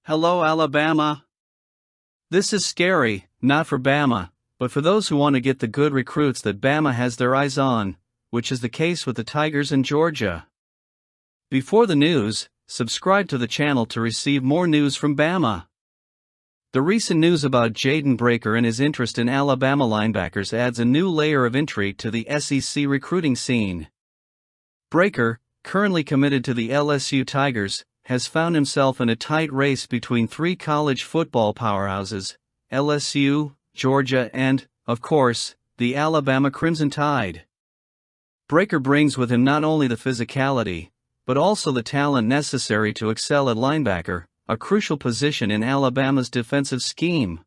Hello, Alabama. This is scary, not for Bama, but for those who want to get the good recruits that Bama has their eyes on, which is the case with the Tigers in Georgia. Before the news, subscribe to the channel to receive more news from Bama. The recent news about Jaden Breaker and his interest in Alabama linebackers adds a new layer of intrigue to the SEC recruiting scene. Breaker, currently committed to the LSU Tigers, has found himself in a tight race between three college football powerhouses, LSU, Georgia and, of course, the Alabama Crimson Tide. Breaker brings with him not only the physicality, but also the talent necessary to excel at linebacker, a crucial position in Alabama's defensive scheme.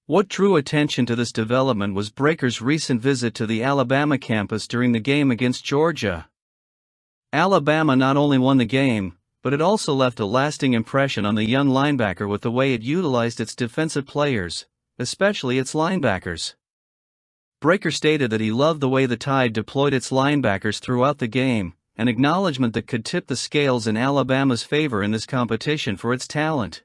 What drew attention to this development was Breaker's recent visit to the Alabama campus during the game against Georgia. Alabama not only won the game, but it also left a lasting impression on the young linebacker with the way it utilized its defensive players, especially its linebackers. Breaker stated that he loved the way the Tide deployed its linebackers throughout the game, an acknowledgement that could tip the scales in Alabama's favor in this competition for its talent.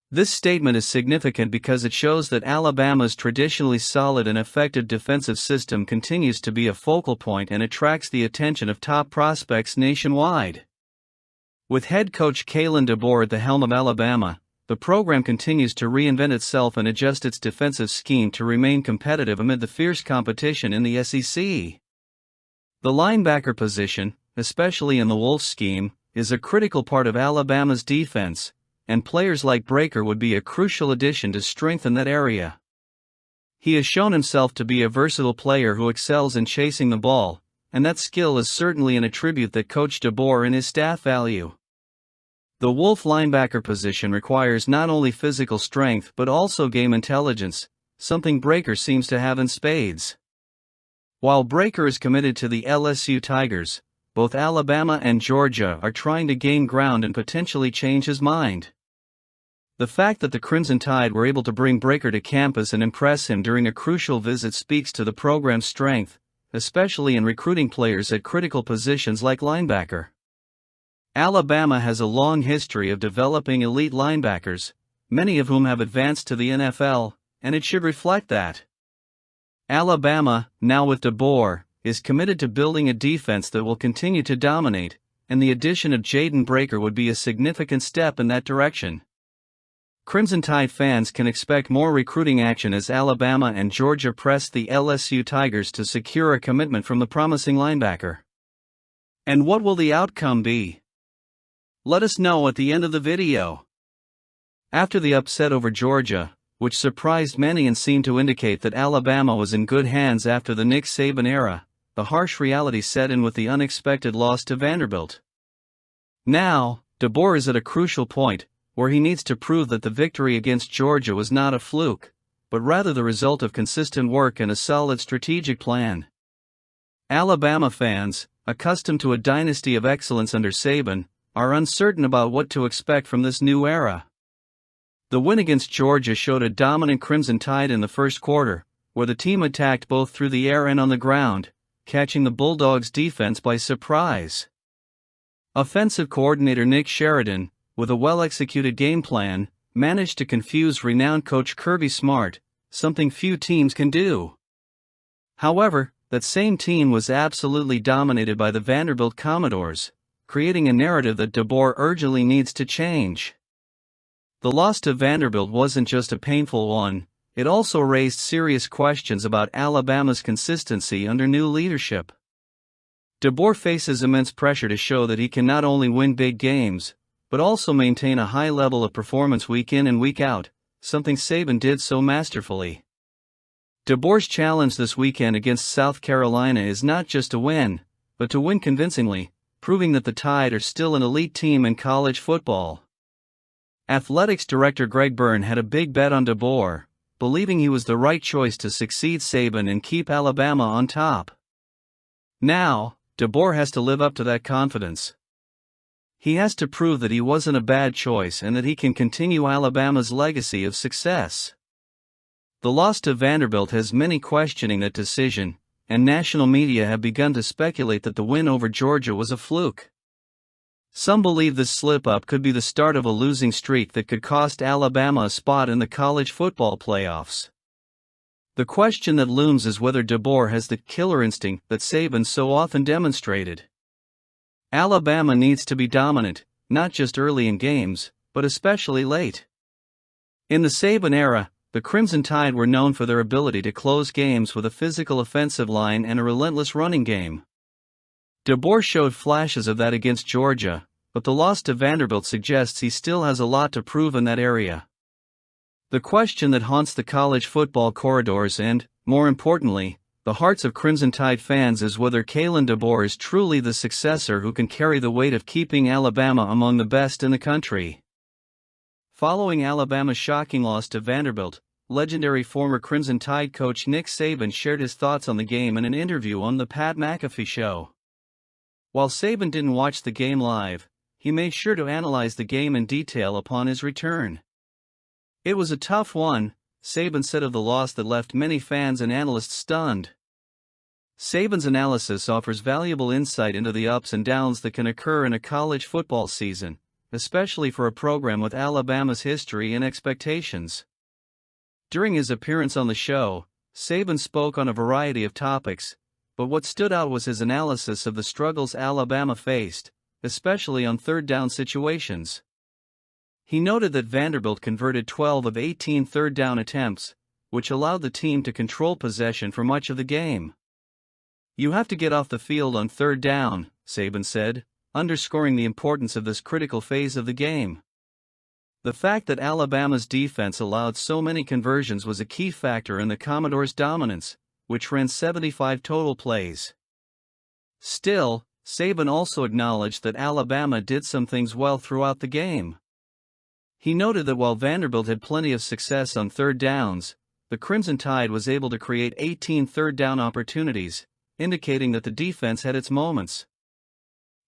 This statement is significant because it shows that Alabama's traditionally solid and effective defensive system continues to be a focal point and attracts the attention of top prospects nationwide. With head coach Kalen DeBoer at the helm of Alabama, the program continues to reinvent itself and adjust its defensive scheme to remain competitive amid the fierce competition in the SEC. The linebacker position, especially in the Wolf scheme, is a critical part of Alabama's defense, and players like Breaker would be a crucial addition to strengthen that area. He has shown himself to be a versatile player who excels in chasing the ball, and that skill is certainly an attribute that Coach DeBoer and his staff value. The Wolf linebacker position requires not only physical strength but also game intelligence, something Breaker seems to have in spades. While Breaker is committed to the LSU Tigers, both Alabama and Georgia are trying to gain ground and potentially change his mind. The fact that the Crimson Tide were able to bring Breaker to campus and impress him during a crucial visit speaks to the program's strength, especially in recruiting players at critical positions like linebacker. Alabama has a long history of developing elite linebackers, many of whom have advanced to the NFL, and it should reflect that. Alabama, now with DeBoer, is committed to building a defense that will continue to dominate, and the addition of Jaden Breaker would be a significant step in that direction. Crimson Tide fans can expect more recruiting action as Alabama and Georgia press the LSU Tigers to secure a commitment from the promising linebacker. And what will the outcome be? Let us know at the end of the video. After the upset over Georgia, which surprised many and seemed to indicate that Alabama was in good hands after the Nick Saban era, the harsh reality set in with the unexpected loss to Vanderbilt. Now, DeBoer is at a crucial point, where he needs to prove that the victory against Georgia was not a fluke, but rather the result of consistent work and a solid strategic plan. Alabama fans, accustomed to a dynasty of excellence under Saban, are uncertain about what to expect from this new era. The win against Georgia showed a dominant Crimson Tide in the first quarter, where the team attacked both through the air and on the ground, catching the Bulldogs' defense by surprise. Offensive coordinator Nick Sheridan, with a well-executed game plan, managed to confuse renowned coach Kirby Smart, something few teams can do. However, that same team was absolutely dominated by the Vanderbilt Commodores, creating a narrative that DeBoer urgently needs to change. The loss to Vanderbilt wasn't just a painful one, it also raised serious questions about Alabama's consistency under new leadership. DeBoer faces immense pressure to show that he can not only win big games, but also maintain a high level of performance week in and week out, something Saban did so masterfully. DeBoer's challenge this weekend against South Carolina is not just to win, but to win convincingly, proving that the Tide are still an elite team in college football. Athletics director Greg Byrne had a big bet on DeBoer, believing he was the right choice to succeed Saban and keep Alabama on top. Now, DeBoer has to live up to that confidence. He has to prove that he wasn't a bad choice and that he can continue Alabama's legacy of success. The loss to Vanderbilt has many questioning that decision, and national media have begun to speculate that the win over Georgia was a fluke. Some believe this slip-up could be the start of a losing streak that could cost Alabama a spot in the college football playoffs. The question that looms is whether DeBoer has the killer instinct that Saban so often demonstrated. Alabama needs to be dominant, not just early in games, but especially late. In the Saban era, the Crimson Tide were known for their ability to close games with a physical offensive line and a relentless running game. DeBoer showed flashes of that against Georgia, but the loss to Vanderbilt suggests he still has a lot to prove in that area. The question that haunts the college football corridors and, more importantly, the hearts of Crimson Tide fans is whether Kalen DeBoer is truly the successor who can carry the weight of keeping Alabama among the best in the country. Following Alabama's shocking loss to Vanderbilt, legendary former Crimson Tide coach Nick Saban shared his thoughts on the game in an interview on The Pat McAfee Show. While Saban didn't watch the game live, he made sure to analyze the game in detail upon his return. "It was a tough one," Saban said of the loss that left many fans and analysts stunned. Saban's analysis offers valuable insight into the ups and downs that can occur in a college football season, especially for a program with Alabama's history and expectations. During his appearance on the show, Saban spoke on a variety of topics, but what stood out was his analysis of the struggles Alabama faced, especially on third-down situations. He noted that Vanderbilt converted 12 of 18 third-down attempts, which allowed the team to control possession for much of the game. "You have to get off the field on third down," Saban said, underscoring the importance of this critical phase of the game. The fact that Alabama's defense allowed so many conversions was a key factor in the Commodores' dominance, which ran 75 total plays. Still, Saban also acknowledged that Alabama did some things well throughout the game. He noted that while Vanderbilt had plenty of success on third downs, the Crimson Tide was able to create 18 third down opportunities, indicating that the defense had its moments.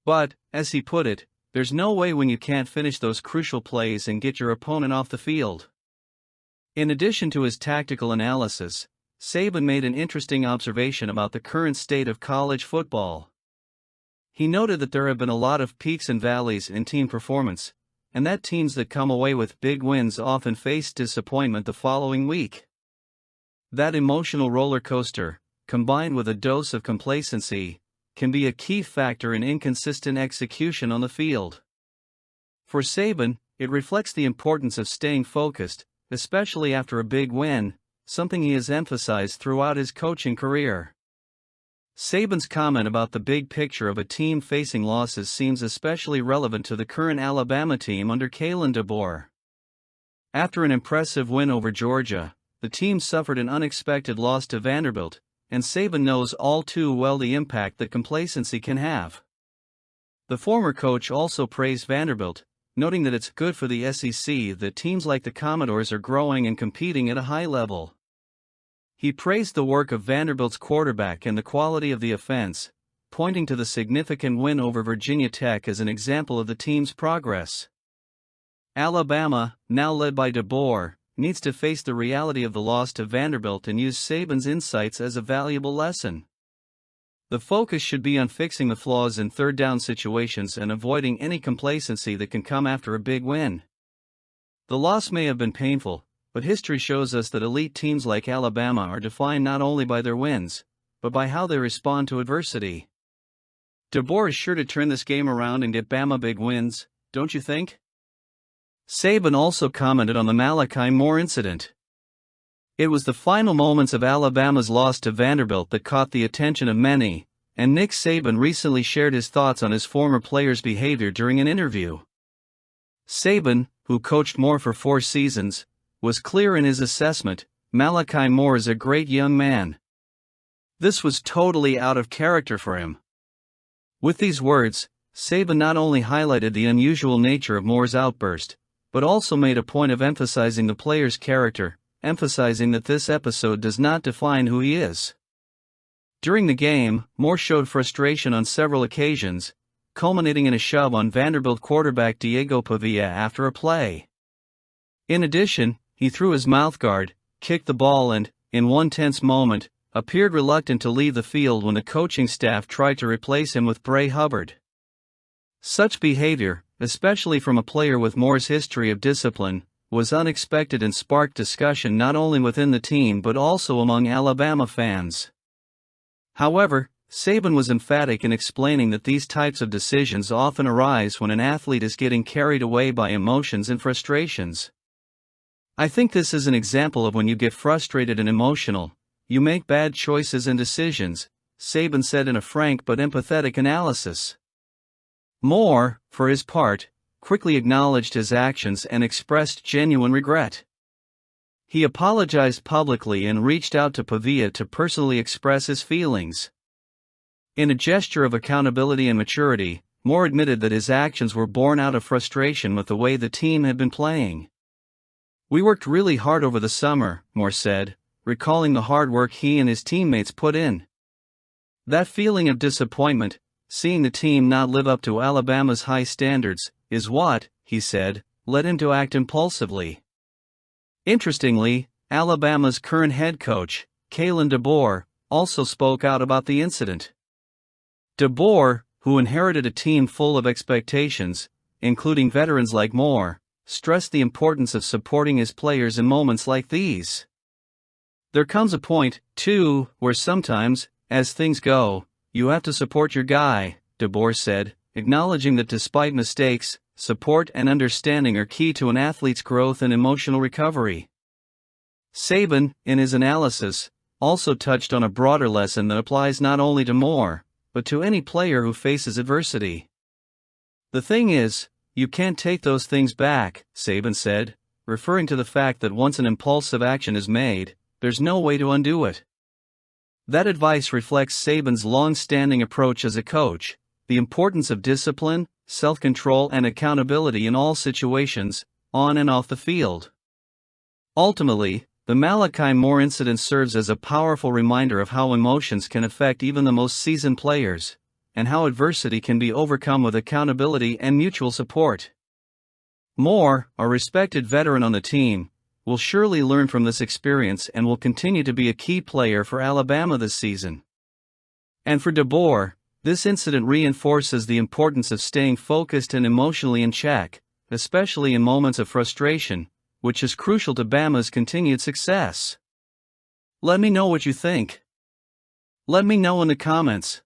But, as he put it, there's no way when you can't finish those crucial plays and get your opponent off the field. In addition to his tactical analysis, Saban made an interesting observation about the current state of college football. He noted that there have been a lot of peaks and valleys in team performance, and that teams that come away with big wins often face disappointment the following week. That emotional roller coaster, combined with a dose of complacency, can be a key factor in inconsistent execution on the field. For Saban, it reflects the importance of staying focused, especially after a big win, something he has emphasized throughout his coaching career. Saban's comment about the big picture of a team facing losses seems especially relevant to the current Alabama team under Kalen DeBoer. After an impressive win over Georgia, the team suffered an unexpected loss to Vanderbilt, and Saban knows all too well the impact that complacency can have. The former coach also praised Vanderbilt, noting that it's good for the SEC that teams like the Commodores are growing and competing at a high level. He praised the work of Vanderbilt's quarterback and the quality of the offense, pointing to the significant win over Virginia Tech as an example of the team's progress. Alabama, now led by DeBoer, needs to face the reality of the loss to Vanderbilt and use Saban's insights as a valuable lesson. The focus should be on fixing the flaws in third-down situations and avoiding any complacency that can come after a big win. The loss may have been painful, but history shows us that elite teams like Alabama are defined not only by their wins, but by how they respond to adversity. DeBoer is sure to turn this game around and get Bama big wins, don't you think? Saban also commented on the Malachi Moore incident. It was the final moments of Alabama's loss to Vanderbilt that caught the attention of many, and Nick Saban recently shared his thoughts on his former player's behavior during an interview. Saban, who coached Moore for 4 seasons, was clear in his assessment: Malachi Moore is a great young man. This was totally out of character for him. With these words, Saban not only highlighted the unusual nature of Moore's outburst, but also made a point of emphasizing the player's character, emphasizing that this episode does not define who he is. During the game, Moore showed frustration on several occasions, culminating in a shove on Vanderbilt quarterback Diego Pavia after a play. In addition, he threw his mouthguard, kicked the ball and, in one tense moment, appeared reluctant to leave the field when the coaching staff tried to replace him with Bray Hubbard. Such behavior, especially from a player with Moore's history of discipline, was unexpected and sparked discussion not only within the team but also among Alabama fans. However, Saban was emphatic in explaining that these types of decisions often arise when an athlete is getting carried away by emotions and frustrations. "I think this is an example of when you get frustrated and emotional, you make bad choices and decisions," Saban said in a frank but empathetic analysis. Moore, for his part, quickly acknowledged his actions and expressed genuine regret. He apologized publicly and reached out to Pavia to personally express his feelings. In a gesture of accountability and maturity, Moore admitted that his actions were born out of frustration with the way the team had been playing. "We worked really hard over the summer," Moore said, recalling the hard work he and his teammates put in. That feeling of disappointment, seeing the team not live up to Alabama's high standards, is what, he said, led him to act impulsively. Interestingly, Alabama's current head coach, Kalen DeBoer, also spoke out about the incident. DeBoer, who inherited a team full of expectations, including veterans like Moore, stressed the importance of supporting his players in moments like these. "There comes a point, too, where sometimes, as things go, you have to support your guy," DeBoer said, acknowledging that despite mistakes, support and understanding are key to an athlete's growth and emotional recovery. Saban, in his analysis, also touched on a broader lesson that applies not only to Moore, but to any player who faces adversity. "The thing is, you can't take those things back," Saban said, referring to the fact that once an impulsive action is made, there's no way to undo it. That advice reflects Saban's long-standing approach as a coach, the importance of discipline, self-control and accountability in all situations, on and off the field. Ultimately, the Malachi Moore incident serves as a powerful reminder of how emotions can affect even the most seasoned players, and how adversity can be overcome with accountability and mutual support. Moore, a respected veteran on the team, will surely learn from this experience and will continue to be a key player for Alabama this season. And for DeBoer, this incident reinforces the importance of staying focused and emotionally in check, especially in moments of frustration, which is crucial to Bama's continued success. Let me know what you think. Let me know in the comments.